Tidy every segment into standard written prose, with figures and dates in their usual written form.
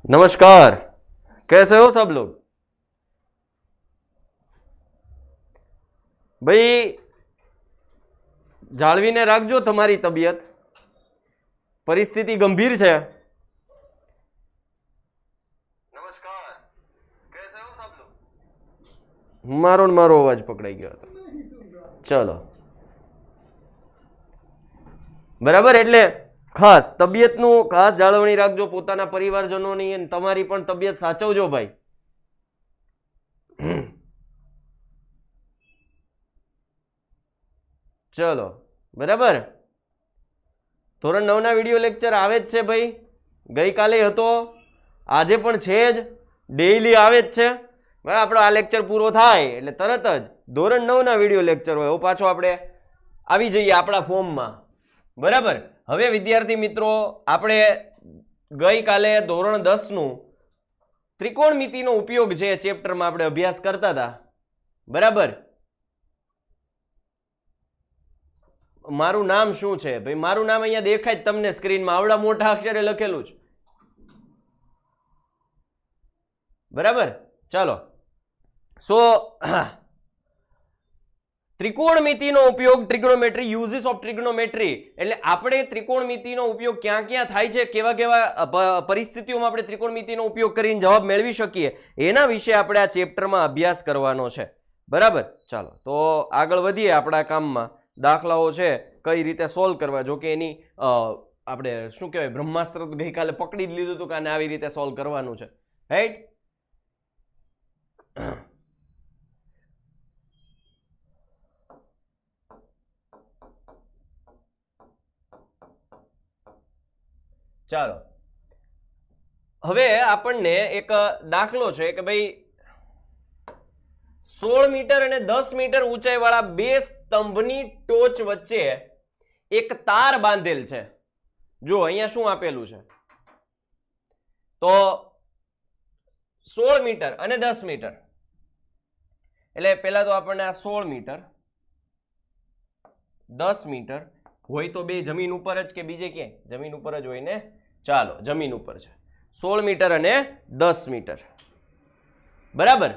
नमस्कार, कैसे हो सब लोग। भाई જાળવીને રાખજો તમારી તબિયત, પરિસ્થિતિ ગંભીર છે। નમસ્કાર, कैसे हो सब लोग। મારો અવાજ પકડાઈ ગયો હતો। ચલો બરાબર, એટલે ખાસ તબિયતનું ખાસ જાળવણી રાખજો, પોતાના પરિવારજનોની અને તમારી પણ તબિયત સાચવજો ભાઈ। ચલો બરાબર, ધોરણ 9 ના વિડીયો લેક્ચર આવે જ છે ભાઈ, ગઈકાલે હતો, આજે પણ છે જ, ડેઈલી આવે જ છે બરાબર। આપણો આ લેક્ચર પૂરો થાય એટલે તરત જ ધોરણ 9 ના વિડીયો લેક્ચર હોય, પાછો આપણે આવી જઈએ આપણા ફોર્મમાં બરાબર। હવે વિદ્યાર્થી મિત્રો, આપણે ગઈકાલે ધોરણ 10 નું ત્રિકોણમિતિનો ઉપયોગ છે ચેપ્ટરમાં આપણે અભ્યાસ કરતા હતા બરાબર। મારું નામ શું છે ભાઈ, મારું નામ અહીંયા દેખાય તમને સ્ક્રીનમાં, આવડા મોટા અક્ષરે લખેલું છે બરાબર। ચાલો, ત્રિકોણમિતિનો ઉપયોગ, ટ્રિગ્નોમેટ્રી, યુઝિસ ઓફ ટ્રિગ્નોમેટ્રી, એટલે આપણે ત્રિકોણમિતિનો ઉપયોગ ક્યાં ક્યાં થાય છે, કેવા કેવા પરિસ્થિતિઓમાં આપણે ત્રિકોણમિતિનો ઉપયોગ કરીને જવાબ મેળવી શકીએ, એના વિશે આપણે આ ચેપ્ટરમાં અભ્યાસ કરવાનો છે બરાબર। ચાલો તો આગળ વધીએ આપણા કામમાં। દાખલાઓ છે કઈ રીતે સોલ્વ કરવા, જો કે એની આપણે શું કહેવાય, બ્રહ્માસ્ત્ર ગઈકાલે પકડી જ લીધું હતું કે આને આવી રીતે સોલ્વ કરવાનું છે, રાઈટ। ચાલો, હવે આપણને એક દાખલો છે કે ભાઈ 16 મીટર અને 10 મીટર ઊંચાઈ વાળા બે સ્તંભની ટોચ વચ્ચે એક તાર બાંધેલ છે। જો અહીંયા શું આપેલું છે, તો 16 મીટર અને 10 મીટર, એટલે પહેલા તો આપણને આ 16 મીટર 10 મીટર હોય તો બે જમીન ઉપર જ કે બીજે ક્યાંય, જમીન ઉપર જ હોય ને। ચાલો, જમીન ઉપર છે 16 મીટર અને 10 મીટર બરાબર।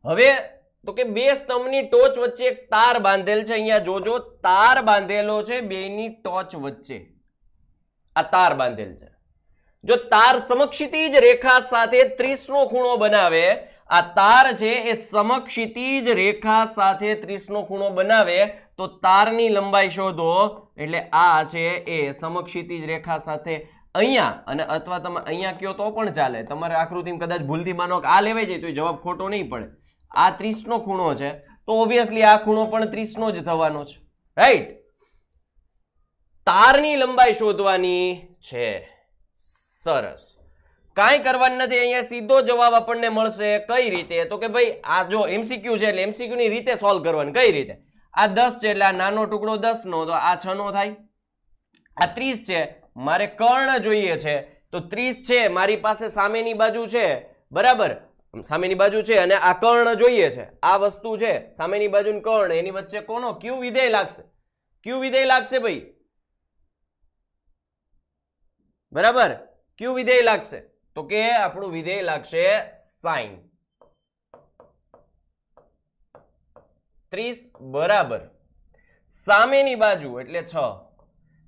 હવે તો કે બે સ્તંભની ટોચ વચ્ચે એક તાર બાંધેલ છે, અહીંયા જોજો તાર બાંધેલો છે બેની ટોચ વચ્ચે, આ તાર બાંધેલ છે। જો તાર સમક્ષિતિજ રેખા સાથે 30 નો ખૂણો બનાવે, આ તાર છે એ સમક્ષિતિજ રેખા સાથે 30 નો ખૂણો બનાવે તો તારની લંબાઈ શોધો, એટલે આ છે એ સમક્ષિતિજ રેખા સાથે અહીંયા, અને અથવા તમે અહીંયા કયો તો પણ ચાલે, તમારે આકૃતિમાં કદાચ ભૂલથી માનો કે આ લેવાઈ જાય તો જવાબ ખોટો નહીં પડે। આ 30 નો ખૂણો છે તો ઓબ્વિયસલી આ ખૂણો પણ 30 નો જ થવાનો છે, રાઈટ। તારની લંબાઈ શોધવાની છે, સરસ, કાંઈ કરવાનું નથી, અહીંયા સીધો જવાબ આપણને મળશે। કઈ રીતે, તો કે ભાઈ આ જો એમસીક્યુ છે એટલે એમસીક્યુ ની રીતે સોલ્વ કરવાનું। કઈ રીતે, આ 10 છે એટલે આ નાનો ટુકડો 10 નો, તો આ 6 નો થાય। આ 30 છે, મારે કર્ણ જોઈએ છે, તો 30 છે મારી પાસે સામેની બાજુ છે બરાબર, સામેની બાજુ છે અને આ કર્ણ જોઈએ છે, આ વસ્તુ છે સામેની બાજુ કર્ણ, એની વચ્ચે કોનો ક્યુ વિધેય લાગશે, ક્યુ વિધેય લાગશે ભાઈ બરાબર। ક્યુ વિધેય લાગશે, તો કે આપણું વિધેય લાગશે સાઈન 30 બરાબર સામેની બાજુ એટલે 6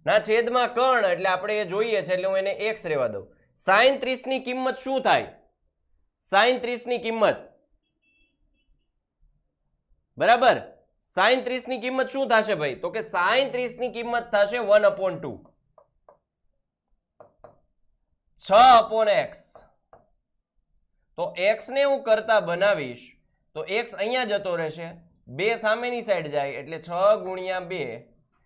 ના છેદમાં કર્ણ, એટલે આપણે એ જોઈએ છે એટલે હું એને x રહેવા દઉં। સાઈન 30 ની કિંમત શું થાય, સાઈન 30 ની કિંમત બરાબર, સાઈન 30 ની કિંમત શું થશે ભાઈ, તો કે સાઈન 30 ની કિંમત થશે 1/2, 6/x। તો x ને હું કરતા બનાવીશ તો x અહીંયા જતો રહેશે, 2 સામેની સાઈડ જાય એટલે 6 ગુણ્યા 2,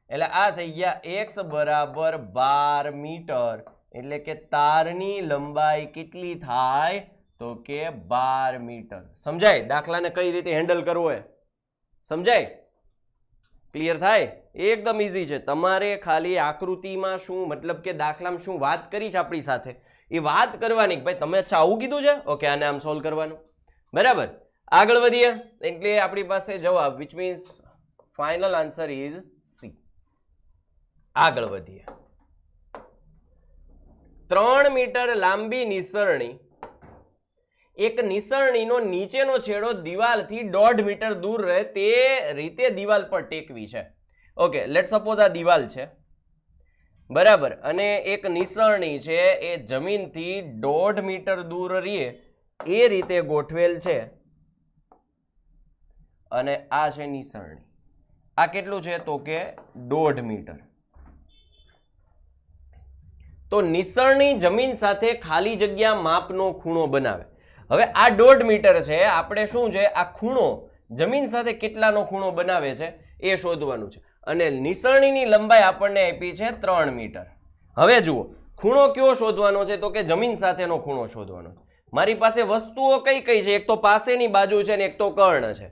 એટલે આ થઈ ગયા x બરાબર 12 મીટર, એટલે કે તારની લંબાઈ કેટલી થાય, તો કે 12 મીટર। સમજાય, દાખલાને કઈ રીતે હેન્ડલ કરવો એ સમજાય, ક્લિયર થાય, એકદમ ઈઝી છે। તમારે ખાલી આકૃતિમાં શું મતલબ કે દાખલામાં શું વાત કરી છે આપણી સાથે એ વાત કરવાની, ભાઈ તમે અચ્છા આવું કીધું છે, ઓકે આને આમ સોલ્વ કરવાનું બરાબર। આગળ વધીએ એટલે આપણી પાસે જવાબ which means final answer is C. આગળ વધીએ 3 મીટર લાંબી નિસરણી એક નિસરણીનો નીચેનો છેડો દિવાલથી 1.5 મીટર દૂર રહે તે રીતે દિવાલ પર ટેકવી છે. ઓકે, લેટ સપોઝ આ દિવાલ છે, બરાબર, અને એક નિસરણી છે એ જમીનથી 1.5 મીટર દૂર રહે એ રીતે ગોઠવેલ છે અને આ છે નિસરણી. આ કેટલું છે તો કે 1.5 મીટર. તો નિસરણી જમીન સાથે ખાલી જગ્યા માપનો ખૂણો બનાવે. હવે આ 1.5 મીટર છે, આપણે શું છે આ ખૂણો જમીન સાથે કેટલાનો ખૂણો બનાવે છે એ શોધવાનું છે અને નિસરણીની લંબાઈ આપણને આપી છે 3 મીટર. હવે જુઓ ખૂણો કયો શોધવાનો છે તો કે જમીન સાથેનો ખૂણો શોધવાનો. મારી પાસે વસ્તુઓ કઈ કઈ છે? એક તો પાસેની બાજુ છે ને એક તો કર્ણ છે.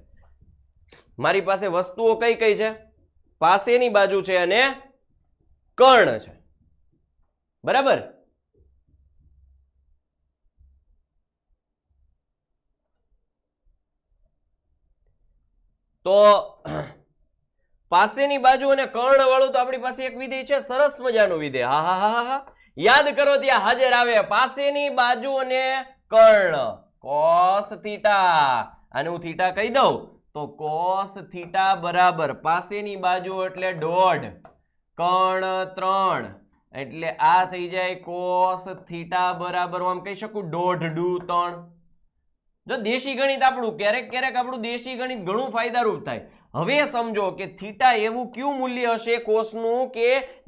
મારી પાસે વસ્તુઓ કઈ કઈ છે? પાસેની બાજુ છે અને કર્ણ છે, બરાબર. તો પાસેની બાજુ અને કર્ણ વાળું તો આપણી પાસે એક વિધેય છે, સરસ મજાનું વિધેય. હા હા હા હા, યાદ કરો ત્યાં હાજર આવે. પાસેની બાજુ અને કર્ણ cos થીટા. આને હું થીટા કહી દઉં તો cos થીટા બરાબર પાસેની બાજુ એટલે 1.5, કર્ણ 3 એટલે આ થઈ જાય cos થીટા બરાબર આમ કહી શકું 1.5 3. જો દેશી ગણિત આપણું ક્યારેક ક્યારેક આપણું દેશી ગણિત ઘણું ફાયદારૂપ થાય. હવે સમજો કે થીટા એવું કયું મૂલ્ય હશે કોસનું કે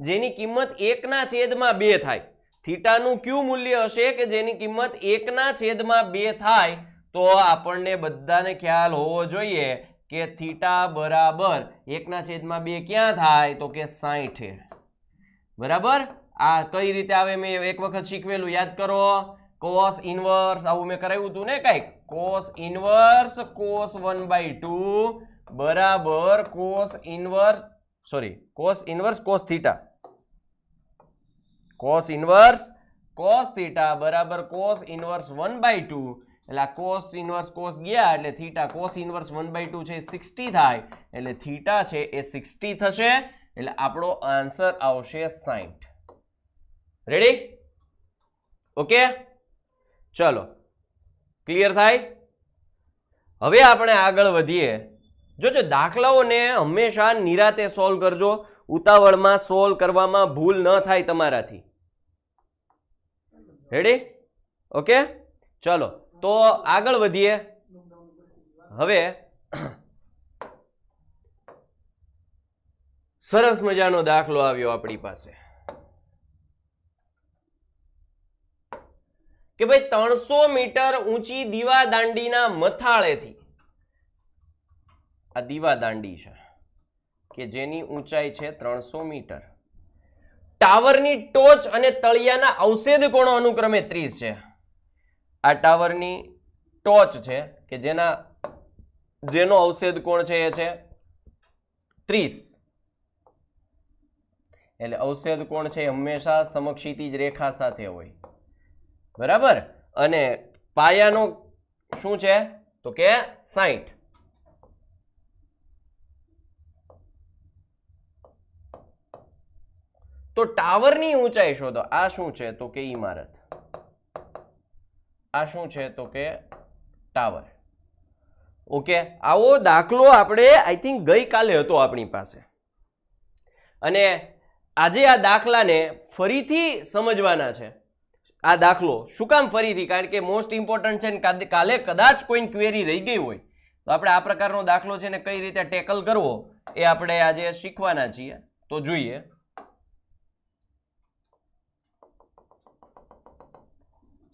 જેની કિંમત 1/2 થાય. થીટાનું કયું મૂલ્ય હશે કે જેની કિંમત 1/2 થાય? તો આપણને બધાને ખ્યાલ હોવો જોઈએ કે થીટા બરાબર 1/2 ક્યાં થાય તો કે 60. બરાબર. આ કઈ રીતે આવે મેં એક વખત શીખવેલું, યાદ કરો. cos ઇન્વર્સ આવું મેં કરાવ્યું હતું ને કંઈક. cos ઇન્વર્સ cos 1/2 બરાબર cos inverse cos theta. cos inverse cos theta બરાબર cos ઇન્વર્સ 1/2 એટલે આ cos ઇન્વર્સ cos ગયા એટલે થીટા cos ઇન્વર્સ 1/2 છે 60 થાય એટલે થીટા છે એ 60 થશે એટલે આપણો આન્સર આવશે 60. રેડી? ઓકે, ચલો ક્લિયર થાય. હવે આપણે આગળ વધીએ. જોજો દાખલાઓને હંમેશા નિરાતે સોલ્વ કરજો, ઉતાવળમાં સોલ્વ કરવામાં ભૂલ ન થાય તમારાથી. રેડી? ઓકે, ચલો તો આગળ વધીએ. હવે સરસ મજાનો દાખલો આવ્યો આપણી પાસે કે ભાઈ 300 મીટર ઊંચી દીવાદાંડીના મથાળેથી, આ દીવાદાંડી છે કે જેની ઊંચાઈ છે 300 મીટર, ટાવરની ટોચ અને તળિયાના અવશેદ કોણો અનુક્રમે 30 છે. આ ટાવરની ટોચ છે કે જેનો અવશેદ કોણ છે એ છે 30. એટલે અવશેદ કોણ છે હંમેશા સમક્ષિતિજ રેખા સાથે હોય, બરાબર. અને પાયાનો શું છે તો કે 60. તો ટાવરની ઊંચાઈ શોધો. આ શું છે તો કે ઇમારત, આ શું છે તો કે ટાવર. ઓકે, આવો દાખલો આપણે આઈ થિંક ગઈકાલે હતો આપણી પાસે અને આજે આ દાખલાને ફરીથી સમજવાના છે. આ દાખલો શું કામ ફરીથી? કારણ કે મોસ્ટ ઇમ્પોર્ટન્ટ છે ને કાલે કદાચ કોઈ ક્વેરી રહી ગઈ હોય તો આપણે આ પ્રકારનો દાખલો છે ને કઈ રીતે ટેકલ કરવો એ આપણે આજે શીખવાના છીએ. તો જોઈએ.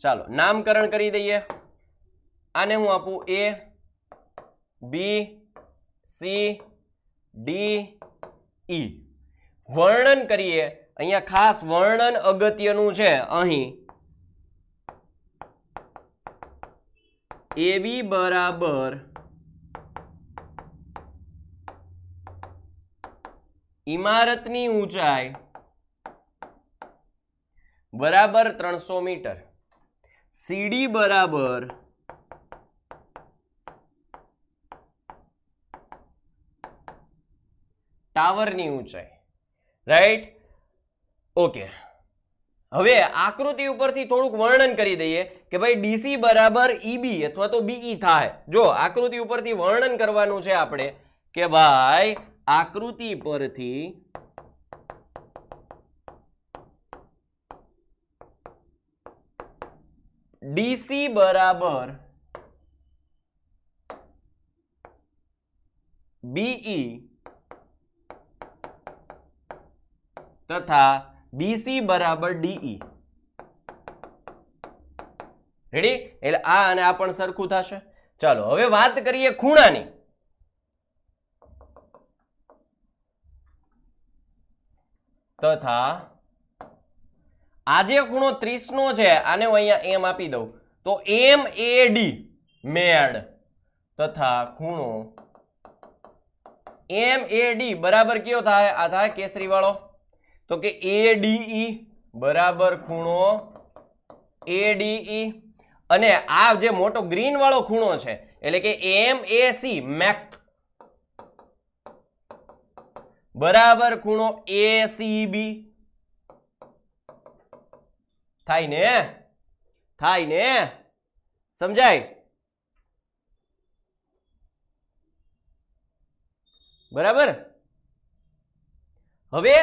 ચાલો નામકરણ કરી દઈએ. આને હું આપું A, B, C, D, E. વર્ણન કરીએ. અહીંયા ખાસ વર્ણન અગત્યનું છે. અહીં AB બરાબર ઇમારતની ઊંચાઈ બરાબર 300 મીટર, CD બરાબર ટાવરની ઊંચાઈ, રાઈટ? ઓકે, હવે આકૃતિ ઉપરથી થોડુંક વર્ણન કરી દઈએ કે ભાઈ ડીસી બરાબર ઈબી અથવા તો બીઈ થાય. જો આકૃતિ ઉપરથી વર્ણન કરવાનું છે આપણે કે ભાઈ આકૃતિ પરથી ડીસી બરાબર બીઈ તથા બીસી બરાબર ડીઈ. રેડી? એટલે આ અને આ પણ સરખું થશે. ચાલો હવે વાત કરીએ ખૂણાની. તથા આ જે ખૂણો 30 નો છે આને હું અહીંયા એમ આપી દઉં તો એમ એ ડી મેળ તથા ખૂણો એમ એ ડી બરાબર કયો થાય? આ થાય કેસરી વાળો, તો કે એડીઈ બરાબર ખૂણો એડીઈ. અને આ જે મોટો ગ્રીન વાળો ખૂણો છે એટલે કે એમએસી મેક બરાબર ખૂણો એસીબી. થાય ને? થાય ને? સમજાય? બરાબર? હવે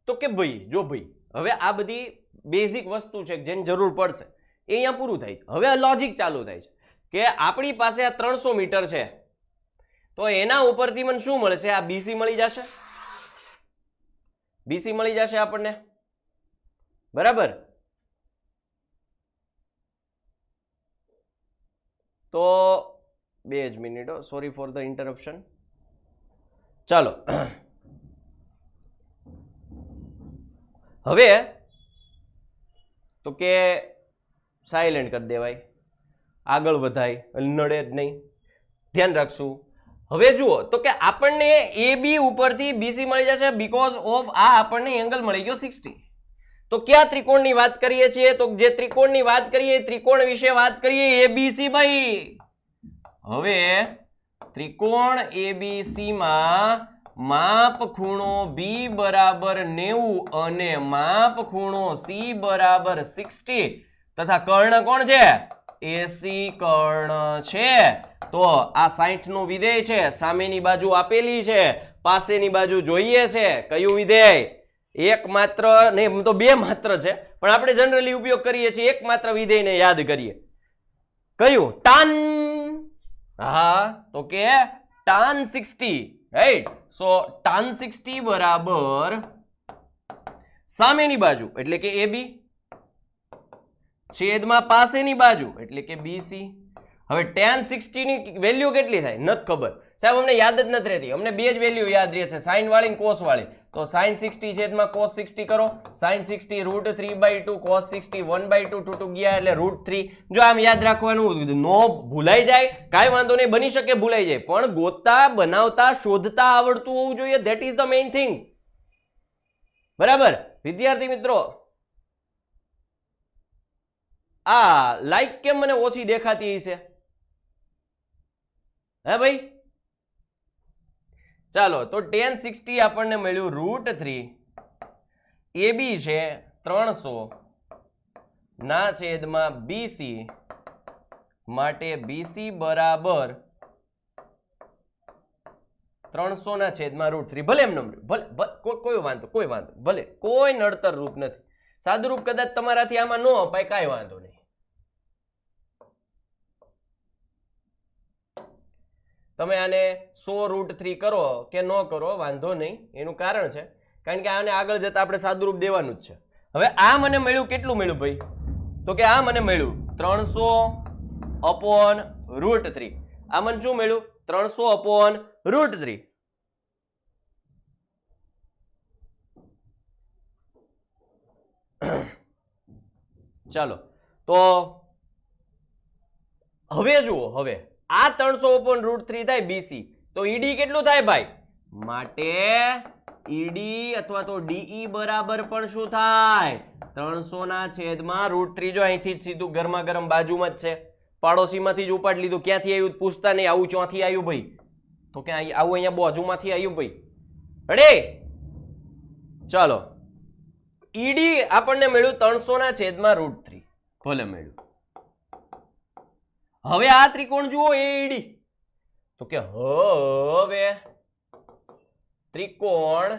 તો કે ભાઈ જો ભાઈ હવે આ બધી બેઝિક વસ્તુ છે જેની જરૂર પડશે એ અહીંયા પૂરું થાય. હવે લોજિક ચાલુ થાય છે કે આપણી પાસે આ 300 મીટર છે તો એના ઉપરથી મને શું મળશે? આ બીસી મળી જશે. બીસી મળી જશે આપણને, બરાબર? તો 2 જ minute, sorry for the interruption. ચાલો હવે તો કે સાયલેન્ટ કરી દેવાય, આગળ વધાય, નડે જ નહીં, ધ્યાન રાખશું. હવે જુઓ તો કે આપણને એ બી ઉપરથી બીસી મળી જશે બીકોઝ ઓફ આ આપણને એંગલ મળી ગયો 60. તો કયા ત્રિકોણની વાત કરીએ છીએ? તો જે ત્રિકોણની વાત કરીએ ત્રિકોણ વિશે વાત કરીએ એબીસી ભાઈ. હવે ત્રિકોણ એબીસી માં માપ ખૂણો બી બરાબર 90 અને માપ ખૂણો સી બરાબર 60 તથા કર્ણ કોણ છે? એસી કર્ણ છે. તો આ 60 નું વિધેય છે, સામેની બાજુ આપેલી છે, પાસેની બાજુ જોઈએ છે. કયું વિધેય? એક માત્ર નહીં, તો બે માત્ર છે પણ આપણે જનરલી ઉપયોગ કરીએ છીએ એક માત્ર વિધેયને યાદ કરીએ. કયું? tan. હા, તો કે tan 60, રાઈટ? સો tan 60 બરાબર સામેની બાજુ એટલે કે AB છેદમાં પાસેની બાજુ એટલે કે BC. હવે tan 60 ની વેલ્યુ કેટલી થાય નથી ખબર સાહેબ, અમને યાદ જ નથી રહેતી. અમને બે જ વેલ્યુ યાદ રહે છે, સાઇન વાળી ને કોસ વાળી. તો sin 60 છેદમાં cos 60 કરો, sin 60 √3/2 cos 60 1/2 2 ગયા એટલે √3. જો આમ યાદ રાખવાનું, નો ભૂલાઈ જાય કાંઈ વાંધો નહીં, બની શકે ભૂલાઈ જાય, પણ ગોતતા બનાવતા શોધતા આવડતું હોવું જોઈએ. That is the main thing. બરાબર વિદ્યાર્થી મિત્રો? આ લાઈક કેમ મને ઓછી દેખાતી છે? હે ભાઈ? ચાલો તો tan 60 આપણને મળ્યું √3. AB છે 300 ના છેદમાં BC માટે BC બરાબર 300 ના છેદમાં √3. ભલે એમ નંબર, ભલે કોઈ વાંધો ભલે, કોઈ નડતર રૂપ નથી. સાદું રૂપ કદાચ તમારાથી આમાં ન અપાય કાંઈ વાંધો નહીં. તમે આને 100 √3 કરો કે ન કરો વાંધો નહીં, એનું કારણ છે કારણ કે આને આગળ જતા આપણે સાદુરૂપ દેવાનું જ છે. હવે આ મને મળ્યું કેટલું મળ્યું ભાઈ? તો કે આ મને મળ્યું 300/√3. આ મને શું મળ્યું? 300/√3. ચાલો તો હવે જુઓ, હવે આ 300/√3 થાય BC, તો ED કેટલું થાય ભાઈ? માટે ED અથવા તો DE બરાબર પણ શું થાય? 300 ના છેદમાં √3. જો અહીંથી જ સીધું ગરમા ગરમ બાજુમાં જ છે, પાડોશીમાંથી જ ઉપાડી લીધું. ક્યાંથી આવ્યું પૂછતા નહીં, આવું ચોથી આવ્યું ભાઈ? તો કે આવું અહીંયા બાજુમાંથી આવ્યું ભાઈ. રેડી? ચાલો, ઈડી આપણને મળ્યું 300/√3, ભલે મળ્યું. હવે આ ત્રિકોણ જુઓ એઈડી, તો કે હવે ત્રિકોણ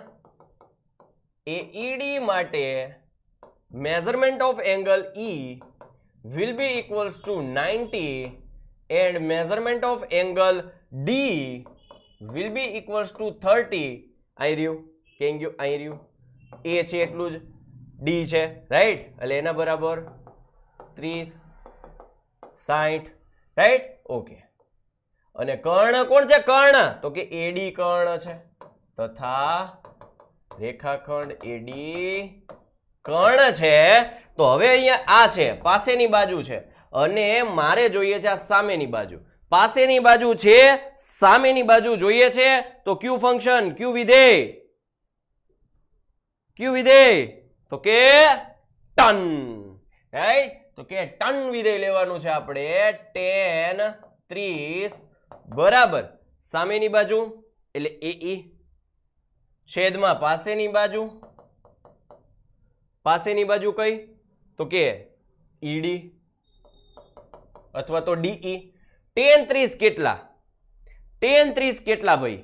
એઈડી માટે measurement of angle E will be equals to 90 and measurement of angle D will be equals to 30. અહીં રહ્યું, કેમ ગયું? અહીં રહ્યું, A છે એટલું જ D છે, રાઈટ? એટલે એના બરાબર 30, 60, રાઈટ? ઓકે. અને કર્ણ કોણ છે? કર્ણ તો કે AD કર્ણ છે, તથા રેખાખંડ AD કર્ણ છે. તો હવે અહીંયા આ છે પાસેની બાજુ છે અને મારે જોઈએ છે આ સામેની બાજુ. પાસેની બાજુ છે, સામેની બાજુ જોઈએ છે, તો ક્યુ ફંક્શન, ક્યુ વિધેય, ક્યુ વિધેય તો કે ટન, રાઈટ? તો કે ટન વિધેય લેવાનું છે આપણે. tan 30 બરાબર સામેની બાજુ એટલે AE છેદમાં પાસેની બાજુ. પાસેની બાજુ કઈ? તો કે ED અથવા તો DE. tan 30 કેટલા? tan 30 કેટલા ભાઈ?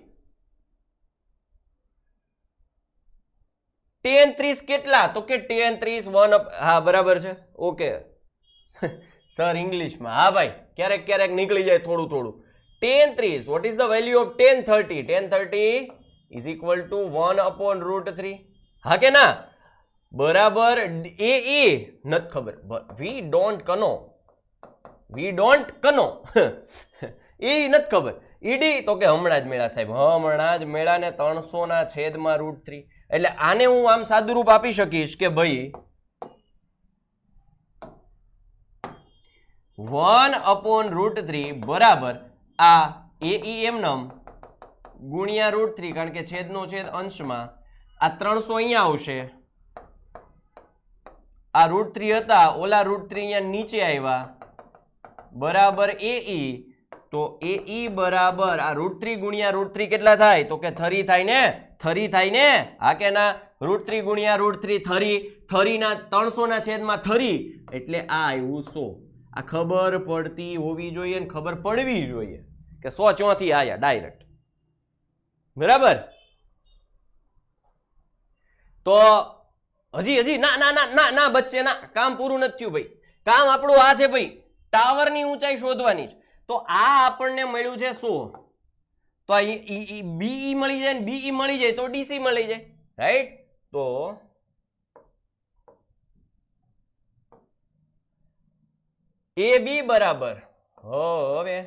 tan 30 કેટલા? તો કે tan 30 1 હા બરાબર છે. ઓકે સર ઇંગ્લિશમાં, હા ભાઈ ક્યારેક ક્યારેક નીકળી જાય થોડું થોડું. tan 30 what is the value of tan 30? tan 30 is equal to 1/√3. હા કે ના? બરાબર. AE નથી ખબર, વી ડોન્ટ કનો એ નથી ખબર. ઈડી તો કે હમણાં જ મેળા સાહેબ, હમણાં જ મેળા ને 300/√3. એટલે આને હું આમ સાદુરૂપ આપી શકીશ કે ભાઈ 1/√3 બરાબર આ AE એમનમ ગુણ્યા √3, કારણ કે છેદનો છેદ અંશમાં, આ 300 અહીંયા આવશે, આ √3 હતા, ઓલા √3 અહીંયા નીચે આવ્યા, બરાબર AE. તો AE બરાબર આ √3 ગુણ્યા √3 કેટલા થાય? તો કે 30 થાય ને, 30 થાય ને, હા કે ના? √3 ગુણ્યા √3 30, 30 ના 300/30 એટલે આ આવ્યું 100. આ ખબર પડતી હોવી જોઈએ ને ખબર પડવી જોઈએ કે 100 ચોથી આયા ડાયરેક્ટ, બરાબર? તો હજી ના ના ના ના ના બચ્ચે ના, કામ પૂરું નથી થયું ભાઈ. કામ આપણું આ છે ભાઈ, ટાવરની ઊંચાઈ શોધવાની છે. તો આ આપણને મળ્યું છે 100, તો આ BE મળી જાય ને BE મળી જાય તો DC મળી જાય, રાઈટ? તો AB બરાબર, હવે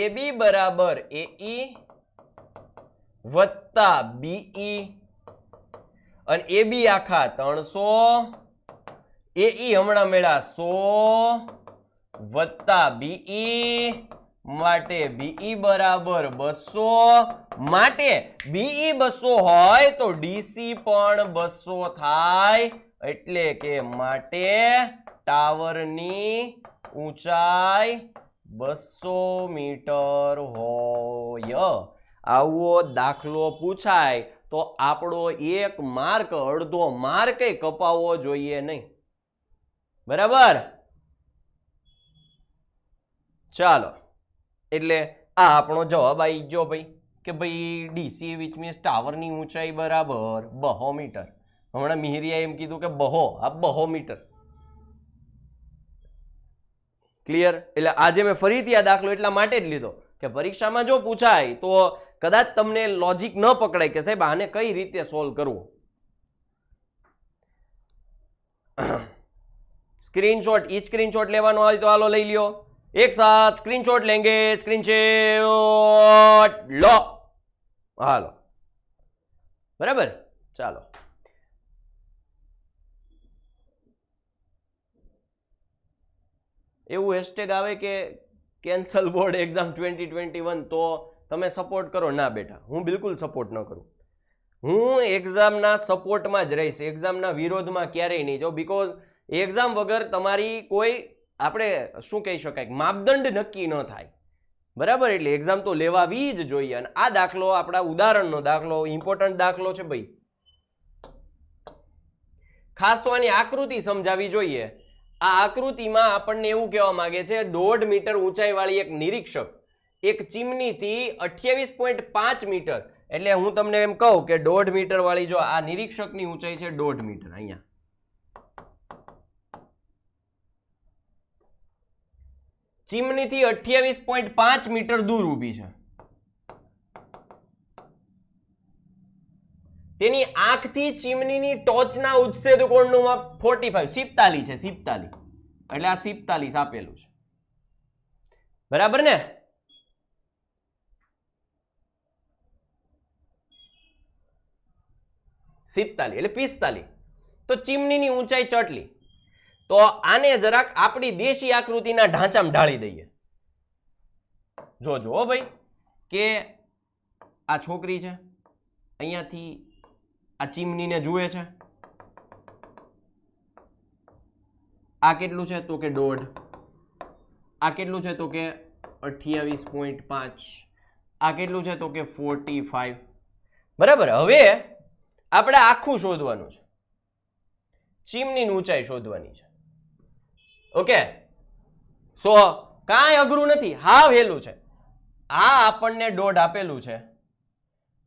AB બરાબર AE વત્તા BE, અને AB આખા 300, AE હમણાં મળ્યા 100 વત્તા BE માટે BE બરાબર 200, માટે BE 200 હોય તો DC પણ 200 થાય, એટલે કે માટે ટાવરની ઊંચાઈ 200 મીટર હોય. આવો દાખલો પૂછાય તો આપણો 1 માર્ક, અડધો માર્ક કપાવવો જોઈએ નહીં, બરાબર? ચાલો, એટલે આ આપણો જવાબ આવી ગયો ભાઈ કે ભાઈ DC વિચ મીન્સ ટાવરની ઊંચાઈ બરાબર 200 મીટર. હમણાં મિહિરિયા એમ કીધું કે 200 મીટર. ક્લિયર? એટલે આજે મેં ફરીથી આ દાખલો એટલા માટે જ લીધો કે પરીક્ષામાં જો પૂછાય તો કદાચ તમને લોજિક ન પકડાય કે સાહેબ આને કઈ રીતે સોલ્વ કરવું. સ્ક્રીનશોટ, ઈ સ્ક્રીનશોટ લેવાનો હોય તો હાલો લઈ લ્યો, એક સાથ સ્ક્રીનશોટ લેંગે, સ્ક્રીનશોટ લો, હાલો, બરાબર? ચાલો, એવું હેશટેગ આવે કે કેન્સલ બોર્ડ એક્ઝામ 2021 તો તમે સપોર્ટ કરો. ના બેટા, હું બિલકુલ સપોર્ટ ન કરું. હું એક્ઝામના સપોર્ટમાં જ રહીશ, એક્ઝામના વિરોધમાં ક્યારેય નહીં જાઉં. બીકોઝ એક્ઝામ વગર તમારી કોઈ, આપણે શું કહી શકાય, માપદંડ નક્કી ન થાય. બરાબર, એટલે એક્ઝામ તો લેવાવી જ જોઈએ. અને આ દાખલો આપણા ઉદાહરણનો દાખલો ઇમ્પોર્ટન્ટ દાખલો છે ભાઈ. ખાસ તો આની આકૃતિ સમજાવી જોઈએ. આ આકૃતિમાં આપણને એવું કહેવા માંગે છે 1.5 મીટર ઊંચાઈવાળી એક નિરીક્ષક એક ચીમનીથી 28.5 મીટર, એટલે હું તમને એમ કહું કે 1.5 મીટર વાળી જો આ નિરીક્ષકની ઊંચાઈ છે 1.5 મીટર, અહીંયા ચીમનીથી 28.5 મીટર દૂર ઊભી છે. તેની આંખથી ચીમનીની ટોચના ઉત્સેદ કોણનું માપ 45 47 છે, 47, એટલે આ 47 આપેલું છે. બરાબર ને? સિત્તાલી એટલે 45. તો ચીમનીની ઊંચાઈ ચટલી. તો આને જરાક આપણી દેશી આકૃતિના ઢાંચામાં ઢાળી દઈએ. જોજો ભાઈ કે આ છોકરી છે, અહીંયાથી આ ચીમનીને જુએ છે. આ કેટલું છે તો કે 1.5. આ કેટલું છે તો કે 28.5. આ કેટલું છે તો કે 45. બરાબર. હવે આપણે આખું શોધવાનું છે, ચીમનીની ઊંચાઈ શોધવાની છે. ઓકે, સો કાંઈ અઘરું નથી, હા વહેલું છે. આ આપણને 1.5 આપેલું છે,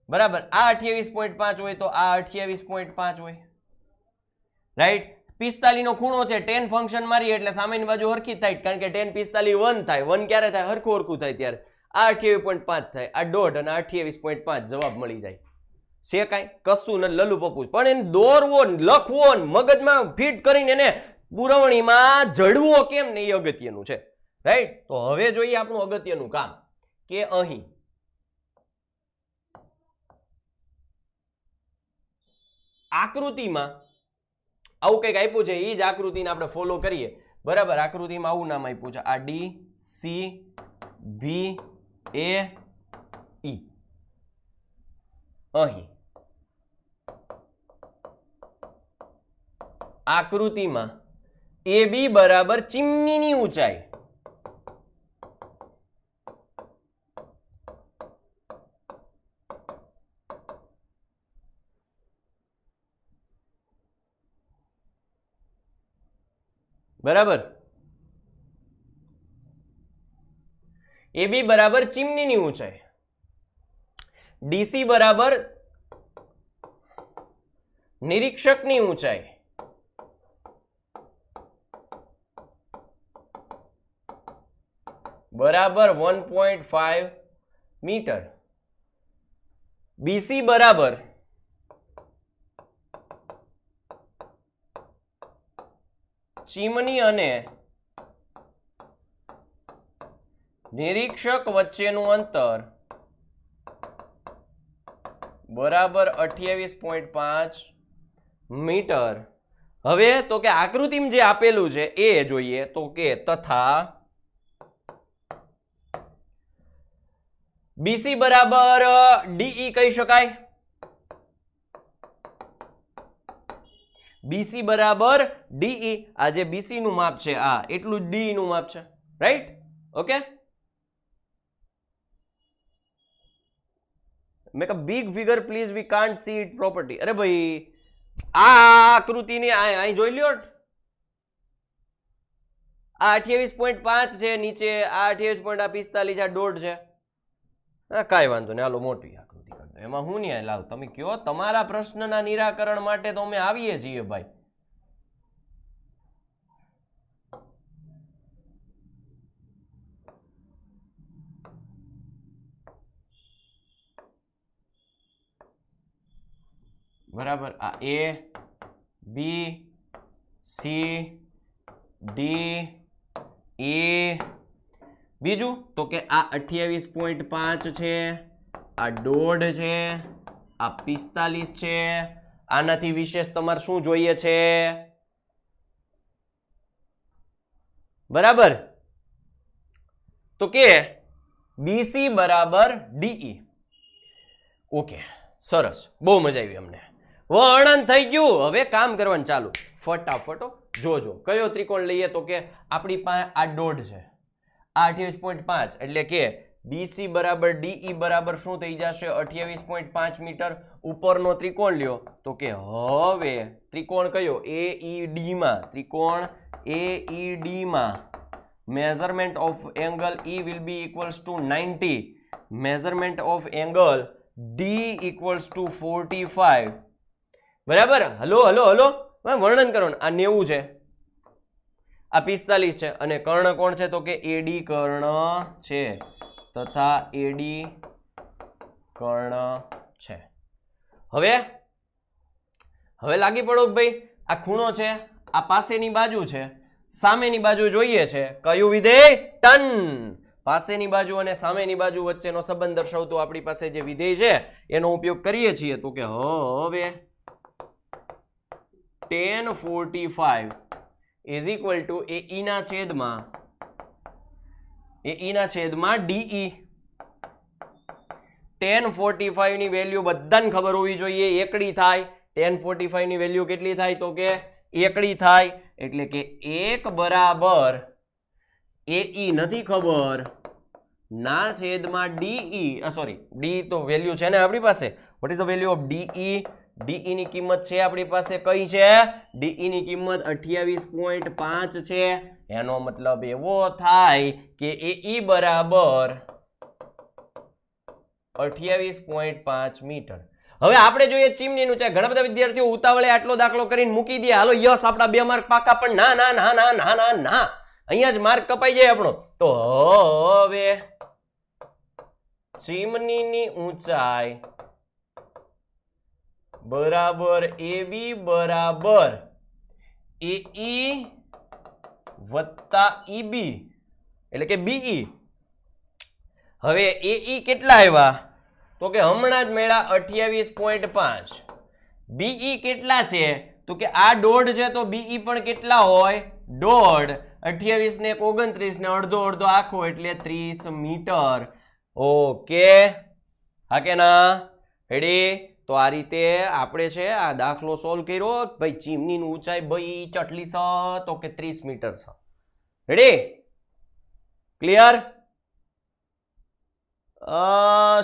બરાબર. આ 28.5 હોય તો આ 28.5 હોય, રાઈટ. 45 નો ખૂણો છે, tan ફંક્શન મારીએ એટલે સામેની બાજુ હરખી થાય, કારણ કે tan 45 1 થાય. 1 ક્યારે થાય? હરખું થાય ત્યારે. આ 28.5 થાય, આ 1.5 અને 28.5 જવાબ મળી જાય છે. કાંઈ કશું ને લલ્લુ પપ્પુ, પણ એને દોરવો, લખવો, મગજમાં ફિટ કરીને એને પુરવણીમાં જડવો કેમ ને એ અગત્યનું છે, રાઈટ. તો હવે જોઈએ આપણું અગત્યનું કામ કે અહીં આકૃતિમાં આવું કંઈક આપ્યું છે, એ જ આકૃતિને આપણે ફોલો કરીએ. બરાબર. આકૃતિમાં આવું નામ આપ્યું છે, આ ડી સી બી એ ઈ. અહીં આકૃતિમાં એ બી બરાબર ચીમનીની ઊંચાઈ બરાબર, એ બી બરાબર ચીમનીની ઊંચાઈ, ડીસી બરાબર નિરીક્ષકની ઊંચાઈ, બરાબર 1.5 મીટર, બીસી બરાબર ચીમની અને નિરીક્ષક વચ્ચેનું અંતર બરાબર 28.5 મીટર. હવે તો કે આકૃતિમાં જે આપેલું છે એ જોઈએ. તો કે તથા બીસી બરાબર ડીઈ કહી શકાય. બીસી બરાબર ડીઈ, આ જે બીસી નું માપ છે આ એટલું જ ડી નું માપ છે, right. Okay, make a big figure please, we can't C it property. અરે ભાઈ આ આકૃતિની અહીં જોઈ લ્યો. આ 28.5 છે નીચે, આ 28.45, આ 1.5 છે. હા કાંઈ વાંધો નહીં, હાલો મોટી આકૃતિ કરતો, એમાં હું નહીં લાવ. તમે કયો તમારા પ્રશ્નના નિરાકરણ માટે તો અમે આવીએ છીએ ભાઈ. બરાબર. આ એ બી સી ડી એ, બીજું તો કે આ 28.5 છે, આ 1.5 છે, આ 45 છે. આનાથી વિશેષ તમારે શું જોઈએ છે? બરાબર. તો કે બીસી બરાબર ડીઈ. ઓકે, સરસ, બહુ મજા આવી અમને. વર્ણન થઈ ગયું. હવે કામ કરવાનું ચાલુ. ફટાફટો જોજો કયો ત્રિકોણ લઈએ. તો કે આપણી પાસે આ 1.5 છે, આ 28.5, એટલે કે BC બરાબર DE બરાબર શું થઈ જશે 28.5 મીટર. ઉપરનો ત્રિકોણ લ્યો તો કે હવે ત્રિકોણ કયો AED માં, ત્રિકોણ AED માં measurement of angle E will be equals to 90, measurement of angle D equals to 45. બરાબર. હલો વર્ણન કરો. આ 90 છે, આ 45 છે અને કર્ણ કોણ છે તો કે AD કર્ણ છે તથા AD કર્ણ છે. હવે લાગી પડો ભાઈ આ ખૂણો છે, આ પાસેની બાજુ છે, સામેની બાજુ જોઈએ છે. કયું વિધેય? ટન. પાસેની બાજુ અને સામેની બાજુ વચ્ચેનો સંબંધ દર્શાવતો આપણી પાસે જે વિધેય છે એનો ઉપયોગ કરીએ છીએ. તો કે હવે tan 45 is equal to AE ના છેદમાં DE. tan 45 ની વેલ્યુ બધાને ખબર હોવી જોઈએ, એકડી થાય. tan 45 ની વેલ્યુ કેટલી થાય તો કે એકડી થાય. એટલે કે 1 બરાબર AE નથી ખબર ના છેદમાં DE. સોરી, D તો વેલ્યુ છે ને આપણી પાસે. What is the value of DE? DE ની કિંમત છે આપણી પાસે, કઈ છે? DE ની કિંમત 28.5 છે. એનો મતલબ એવો થાય કે AE બરાબર 28.5 મીટર. હવે આપણે જોઈએ ચીમનીનું ઊંચાઈ. ઘણા બધા વિદ્યાર્થીઓ ઉતાવળે આટલો દાખલો કરીને મૂકી દે, હાલો યસ આપણા 2 માર્ક પાકા, પણ ના, અહીંયા જ માર્ક કપાઈ જાય આપણો. તો હવે ચીમનીની ઊંચાઈ બરાબર AB બરાબર AE વત્તા EB એટલે કે BE. હવે AE કેટલા આવ્યા તો કે હમણાં જ મેળા 28.5. BE કેટલા છે તો કે આ 1.5 છે તો BE પણ કેટલા હોય? 1.5. 28 ને 29 ને અડધો આખો એટલે 30 મીટર. ઓકે, હા કે ના? રેડી? તો આ રીતે આપણે છે આ દાખલો સોલ્વ કર્યો. ભાઈ ચીમનીની ઊંચાઈ ભાઈ ચટલી છે તો કે 30 મીટર છે. રેડી? ક્લિયર?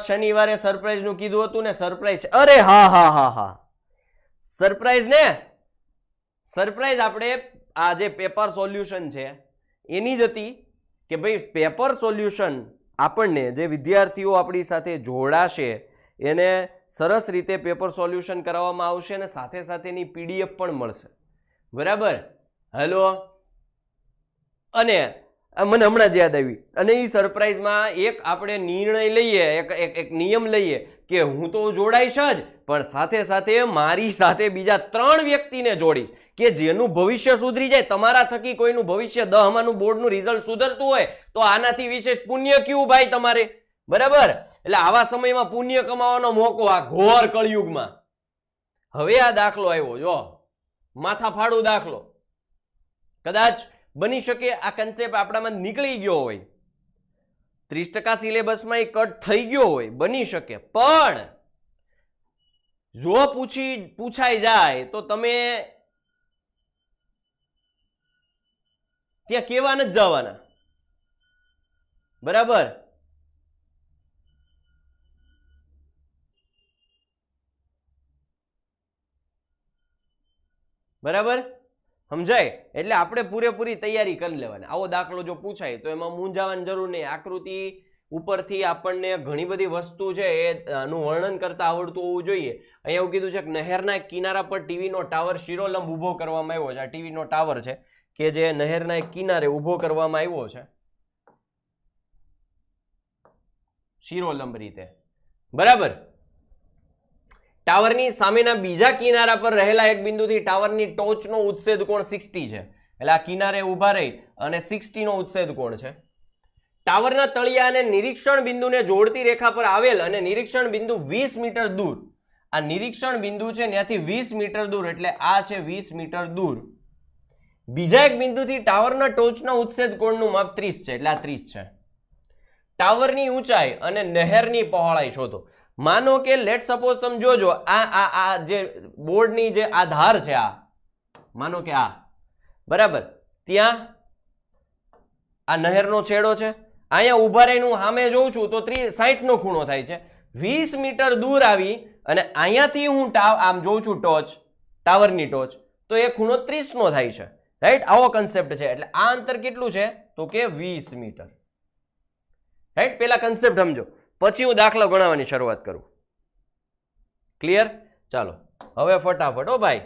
શનિવારે સરપ્રાઈઝ નું કીધું હતું ને, સરપ્રાઈઝ. અરે હા સરપ્રાઈઝ ને, સરપ્રાઈઝ આપણે આ જે પેપર સોલ્યુશન છે એની જ હતી કે ભાઈ પેપર સોલ્યુશન આપણને જે વિદ્યાર્થીઓ આપણી સાથે જોડાશે એને સરસ રીતે પેપર સોલ્યુશન કરાવવામાં આવશે અને સાથે સાથેની PDF પણ મળશે. બરાબર? હેલો. અને મને હમણાં જ યાદ આવી, અને એ સરપ્રાઈઝમાં એક આપણે નિર્ણય લઈએ, એક નિયમ લઈએ કે હું તો જોડાઈશ જ, પણ સાથે સાથે મારી સાથે બીજા 3 વ્યક્તિને જોડીશ કે જેનું ભવિષ્ય સુધરી જાય. તમારા થકી કોઈનું ભવિષ્ય 10માનું બોર્ડનું રિઝલ્ટ સુધરતું હોય તો આનાથી વિશેષ પુણ્ય કયું ભાઈ તમારે? બરાબર? એટલે આવા સમયમાં પુણ્ય કમાવાનો મોકો આ ઘોર કળયુગમાં. હવે આ દાખલો આવ્યો, જો માથા ફાડું દાખલો. કદાચ બની શકે આ કન્સેપ્ટ આપણામાં નીકળી ગયો હોય, 30% સિલેબસમાં એ કટ થઈ ગયો હોય, બની શકે. પણ જો પૂછાઈ જાય તો તમે ત્યાં કેવા નથી જવાના. બરાબર? બરાબર સમજાય? એટલે આપણે પૂરેપૂરી તૈયારી કરી લેવાની. આવો દાખલો જો પૂછાય તો એમાં મૂંઝાવાની જરૂર નહીં. આકૃતિ ઉપરથી આપણને ઘણી બધી વસ્તુ છે એનું વર્ણન કરતા આવડતું હોવું જોઈએ. અહીંયા એવું કીધું છે કે નહેરના કિનારા પર ટીવીનો ટાવર શિરોલંબ ઊભો કરવામાં આવ્યો છે. આ ટીવીનો ટાવર છે કે જે નહેરના એક કિનારે ઊભો કરવામાં આવ્યો છે શિરોલંબ રીતે. બરાબર? ટાવરની સામેના બીજા કિનારા પર રહેલા એક બિંદુથી ટાવરની ટોચનો ઉચ્છેદ કોણ 60 છે. એટલે આ કિનારે ઊભા રહી અને 60 નો ઉચ્છેદ કોણ છે. ટાવરના તળિયા અને નિરીક્ષણ બિંદુને જોડતી રેખા પર આવેલ અને નિરીક્ષણ બિંદુ 20 મીટર દૂર. આ નિરીક્ષણ બિંદુ છે ત્યાંથી 20 મીટર દૂર, એટલે આ છે 20 મીટર દૂર. બીજા એક બિંદુથી ટાવરના ટોચના ઉચ્છેદ કોણનું માપ 30 છે, એટલે આ 30 છે. ટાવરની ઊંચાઈ અને નહેરની પહોળાઈ શોધો. માનો કે લેટ સપોઝ તમે જોજો આ જે બોર્ડની જે આધાર છે, આ માનો કે આ બરાબર, ત્યાં આ નહેરનો છેડો છે, અહીંયા ઊભા રહીને હું સામે જોઉં છું તો 60 નો ખૂણો થાય છે. 20 મીટર દૂર આવી અને અહીંયાથી હું આમ જોઉં છું ટાવરની ટોચ, તો એ ખૂણો 30 નો થાય છે. રાઈટ, આવો કન્સેપ્ટ છે. એટલે આ અંતર કેટલું છે તો કે 20 મીટર. રાઈટ, પેલા કન્સેપ્ટ સમજો, પછી હું દાખલો ગણાવવાની શરૂઆત કરું. ક્લિયર? ચાલો હવે ફટાફટ હો ભાઈ.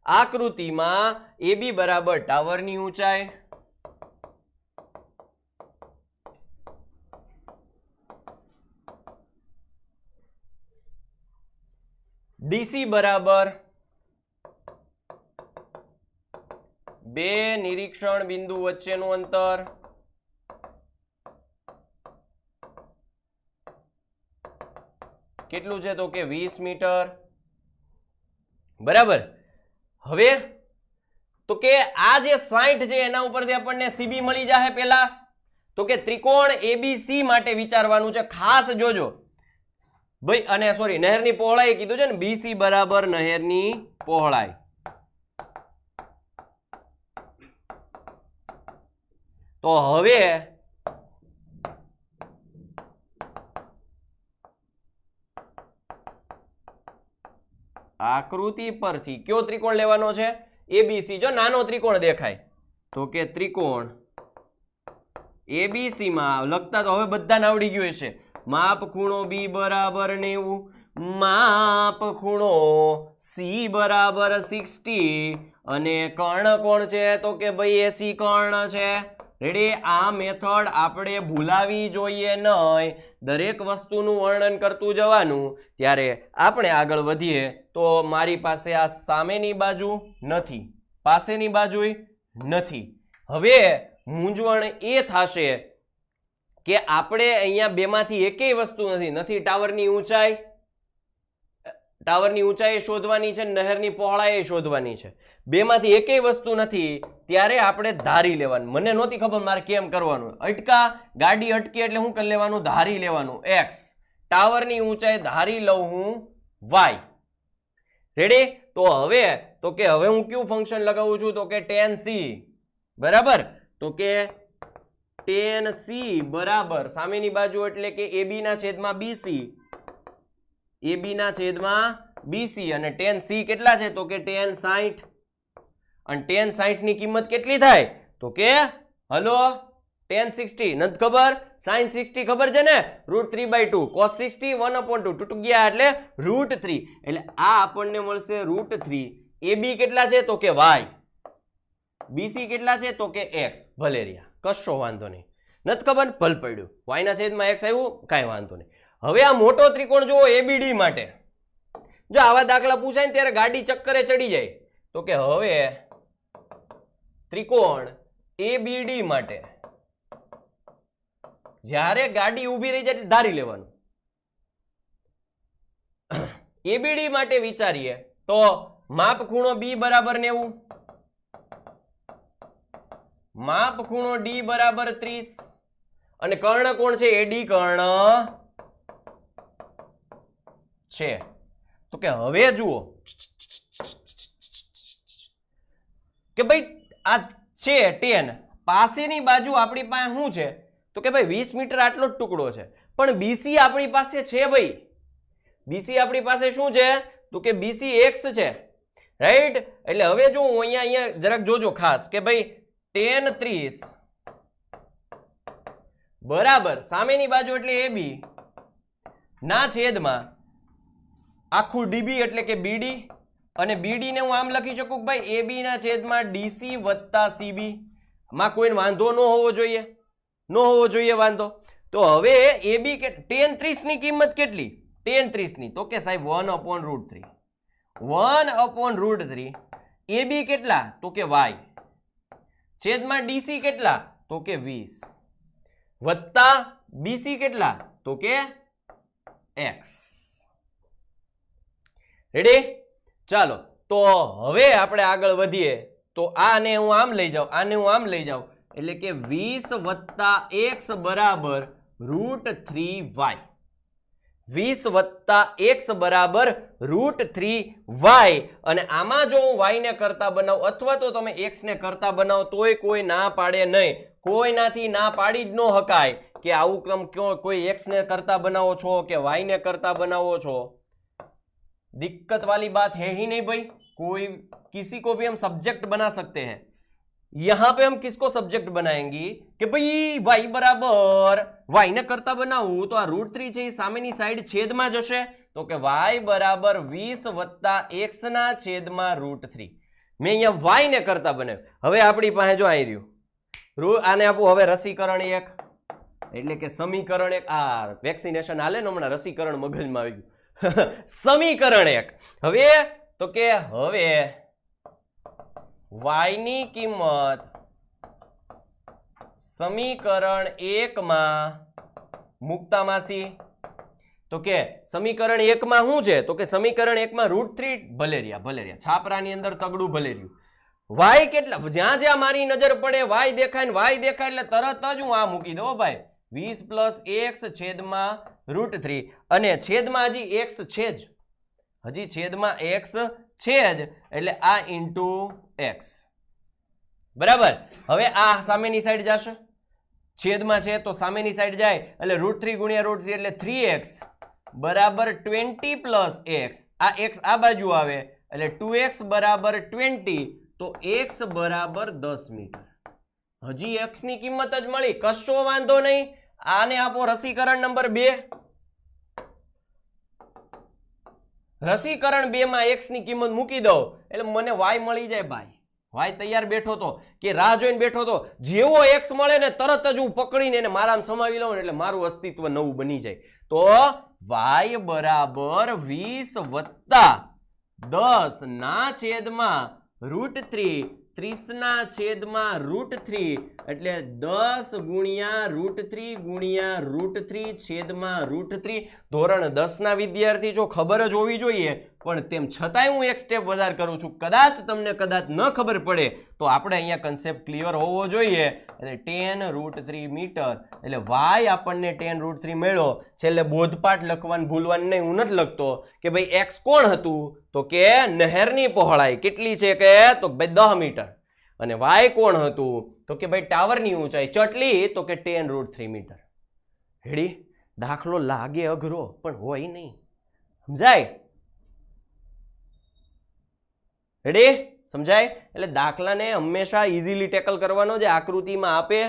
આકૃતિમાં AB બરાબર ટાવરની ઊંચાઈ, DC બરાબર 2 નિરીક્ષણ બિંદુ વચ્ચેનું અંતર, કેટલું છે તો કે 20 મીટર. બરાબર. હવે તો કે આ જે 60 છે એના ઉપરથી આપણને CB મળી જાય. પહેલા તો કે ત્રિકોણ ABC માટે વિચારવાનું છે, ખાસ જોજો ભાઈ. અને સોરી, નહેરની પહોળાઈ કીધું છે ને, BC બરાબર નહેરની પહોળાઈ. તો હવે આકૃતિ પરથી કયો ત્રિકોણ લેવાનો છે? ABC. જો નાનો ત્રિકોણ દેખાય તો કે ત્રિકોણ ABC માં લખતા તો હવે બધાને આવડી ગયું હશે. માપ ખૂણો B બરાબર 90, માપ ખૂણો C બરાબર 60 અને કર્ણ કોણ છે તો કે ભાઈ AC કર્ણ છે. રેડી? આ મેથડ આપણે ભૂલાવી જોઈએ નહીં. દરેક વસ્તુનું વર્ણન કરતું જવાનું. ત્યારે આપણે આગળ વધીએ તો મારી પાસે આ સામેની બાજુ નથી, પાસેની બાજુ નથી. હવે મૂંઝવણ એ થશે કે આપણે અહીંયા બેમાંથી એકેય વસ્તુ નથી. ટાવરની ઊંચાઈ શોધવાની છે, નહેરની પહોળાઈ શોધવાની છે. બેમાંથી એકેય વસ્તુ નથી. ત્યારે આપણે ધારી લેવાનું. મને નહોતી ખબર મારે કેમ કરવાનું. ગાડી અટકી એટલે શું કરી લેવાનું? ધારી લેવાનું x. ટાવરની ઊંચાઈ ધારી લઉં હું y. રેડી? તો હવે હું કયું ફંક્શન લગાવું છું તો કે tan c. બરાબર? તો કે tan c બરાબર સામેની બાજુ એટલે કે AB ના છેદમાં BC, AB ના છેદમાં BC. અને tan c કેટલા છે તો કે tan 60. અને tan 60 ની કિંમત કેટલી થાય તો કે હલો tan 60 નથી ખબર? sin 60 ખબર છે ને? √3/2. cos 60 1/2. તૂટી ગયા એટલે √3. એટલે આ આપણને મળશે √3. AB કેટલા છે તો કે y, BC કેટલા છે તો કે x. ભલે રહ્યા, કશો વાંધો નહીં. નથી ખબર? ભલ પડ્યું. y ના છેદમાં x આવ્યું, કાંઈ વાંધો નહીં. હવે આ મોટો ત્રિકોણ જુઓ ABD માટે. જો આવા દાખલા પૂછાય ને ત્યારે ગાડી ચક્કરે ચડી જાય. તો કે હવે ત્રિકોણ ABD માટે જ્યારે ગાડી ઊભી રહી જાય ધારી લેવાનું. ABD માટે વિચારીએ તો માપ ખૂણો B બરાબર 90, માપ ખૂણો D બરાબર 30 અને કર્ણ કોણ છે? AD કર્ણ છે. તો કે હવે જુઓ કે ભાઈ આ છે 10, પાસેની બાજુ આપણી પાસે શું છે તો કે ભાઈ 20 મીટર આટલો જ ટુકડો છે. પણ BC આપણી પાસે છે ભાઈ. BC આપણી પાસે શું છે તો કે BC x છે. રાઈટ? એટલે હવે જો હું અહીંયા જરાક જોજો ખાસ કે ભાઈ tan 30 બરાબર સામેની બાજુ એટલે AB ના છેદમાં આખું DB એટલે કે BD. અને BD ને હું આમ લખી શકું કે ભાઈ AB ના છેદમાં DC વત્તા CB. માં કોઈ વાંધો ન હોવો જોઈએ, વાંધો. તો હવે AB કે tan 30 ની કિંમત કેટલી? tan 30 ની તો કે સાહેબ 1/√3. 1/√3. AB કેટલા તો કે y છેદમાં DC કેટલા તો કે 20 વત્તા BC કેટલા તો કે x. રેડી? ચાલો તો હવે આપણે આગળ વધીએ. તો આને હું આમ લઈ જાઉં એટલે કે 20 વત્તા x બરાબર √3y. 20 + x બરાબર √3y, અને આમાં જો હું y ને કરતા બનાવું અથવા તો તમે x ને કરતા બનાવો તોય કોઈ ના પાડે નહીં, કોઈનાથી ના પાડી જ ન હકાય કે આવું કેમ ક્यों કોઈ x ને કરતા બનાવો છો કે y ने करता बनावो छो। दिक्कत वाली बात है ही नहीं भाई, कोई किसी को भी हम सब्जेक्ट बना सकते हैं। यहां पे हम किसको सब्जेक्ट बनाएंगे कि भाई y बराबर y ने करता बनावू तो आ √3 છે એ સામેની સાઈડ છેદમાં જશે, તો કે y બરાબર 20 + x ના છેદમાં √3। મેં અહીંયા y ને કરતા બનાવ્યું। હવે આપણી પાસે જો આવી રહ્યું આને આપું હવે રસીકરણ 1 એટલે કે સમીકરણ 1। આ વેક્સિનેશન હાલે ને હમણાં રસીકરણ મગજમાં આવી ગયું સમીકરણ 1। હવે તો કે હવે y ની કિંમત સમીકરણ 1 માં મૂકતા માસી, તો કે સમીકરણ 1 માં શું છે તો કે સમીકરણ 1 માં √3 ભલે રહ્યા છાપરાની અંદર તગડું ભલે રહ્યું, y કેટલા જ્યાં જ્યાં મારી નજર પડે y દેખાય ને y દેખાય એટલે તરત જ હું આ મૂકી દઉં ભાઈ 20 + x છેદમાં √3, અને છેદમાં હજી x છે જ, હજી છેદમાં x છે જ એટલે આ ઇન્ટુ x બરાબર। હવે આ સામેની સાઈડ જશે, છેદમાં છે તો સામેની સાઈડ જાય એટલે √3 × √3 એટલે 3x બરાબર 20 + x, આ x આ બાજુ આવે એટલે 2x બરાબર 20, તો x બરાબર 10 મીટર। હજી x ની કિંમત જ મળી, કશો વાંધો નહીં। આને આપો રસીકરણ નંબર 2, રસીકરણ 2 માં x ની કિંમત મૂકી દો એટલે મને y મળી જાય ભાઈ। y તૈયાર બેઠો તો કે રાહ જોઈને બેઠો તો, જેવો x મળે ને તરત જ હું પકડીને એને મારામાં સમાવી લઉં એટલે મારું અસ્તિત્વ નવું બની જાય। તો y બરાબર 20 + 10 ના છેદમાં √3, 30 ના છેદમાં √3 એટલે 10 × √3 છેદમાં √3। ધોરણ 10 ના વિદ્યાર્થી જો ખબર જ હોવી જોઈએ, પણ તેમ છતાંય હું એક સ્ટેપ વધારે કરું છું, કદાચ તમને ન ખબર પડે તો આપણે અહીંયા કન્સેપ્ટ ક્લિયર હોવો જોઈએ। એટલે 10 √3 મીટર એટલે y આપણને 10 √3 મળ્યો। છેલ્લે બોધપાઠ લખવાનું ભૂલવાનું નહીં, હું નથી લખતો કે ભાઈ x કોણ હતું તો કે નહેરની પહોળાઈ કેટલી છે કે તો ભાઈ 10 મીટર, અને y કોણ હતું તો કે ભાઈ ટાવરની ઊંચાઈ ચટલી તો કે 10 √3 મીટર। હેડી દાખલો લાગે અઘરો પણ હોય નહીં, સમજાય? રેડી સમજાય? એટલે દાખલાને હંમેશા ઇઝીલી ટેકલ કરવાનો, જે આકૃતિમાં આપે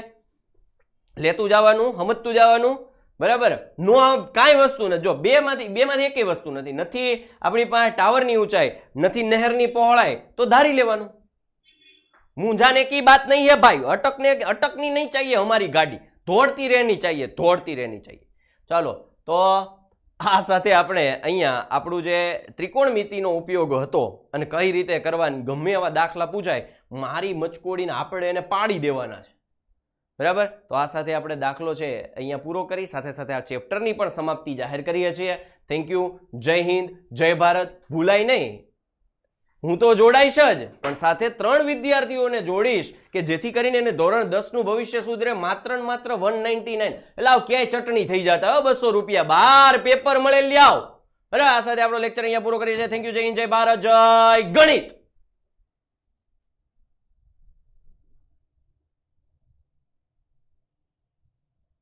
લેતું જવાનું, સમજતું જવાનું બરાબર। નો કાંઈ વસ્તુ નથી, જો બેમાંથી એકેય વસ્તુ નથી આપણી પાસે ટાવરની ઊંચાઈ, નથી નહેરની પહોળાઈ, તો ધારી લેવાનું। મૂંઝાने की बात नहीं है भाई, अटकनी नहीं चाहिए हमारी गाड़ी, दौड़ती रहनी चाहिए। ચાલો તો આ સાથે આપણે અહીંયા આપણું જે ત્રિકોણમિતિનો ઉપયોગ હતો અને કઈ રીતે કરવાની, ગમે એવા દાખલા પૂછાય મારી મચકોડીને આપણે એને પાડી દેવાના છે બરાબર। તો આ સાથે આપણે દાખલો છે અહીંયા પૂરો કરી સાથે સાથે આ ચેપ્ટરની પણ સમાપ્તિ જાહેર કરીએ છીએ। થેન્ક યુ, જય હિન્દ, જય ભારત। ભૂલાય નહીં, હું તો જોડાઈશ જ, પણ સાથે 3 વિદ્યાર્થીઓને જોડીશ કે જેથી કરીને એને ધોરણ 10 નું ભવિષ્ય સુધરે। માત્ર ને માત્ર 199 એટલે આવ ક્યાંય ચટણી થઈ જતા 200 રૂપિયા 12 પેપર મળે લ્યાવ બરાબર। આ સાથે આપણો લેક્ચર અહીંયા પૂરો કરીએ છીએ। થેન્ક યુ, જય હિન્દ, જય ભારત, જય ગણિત।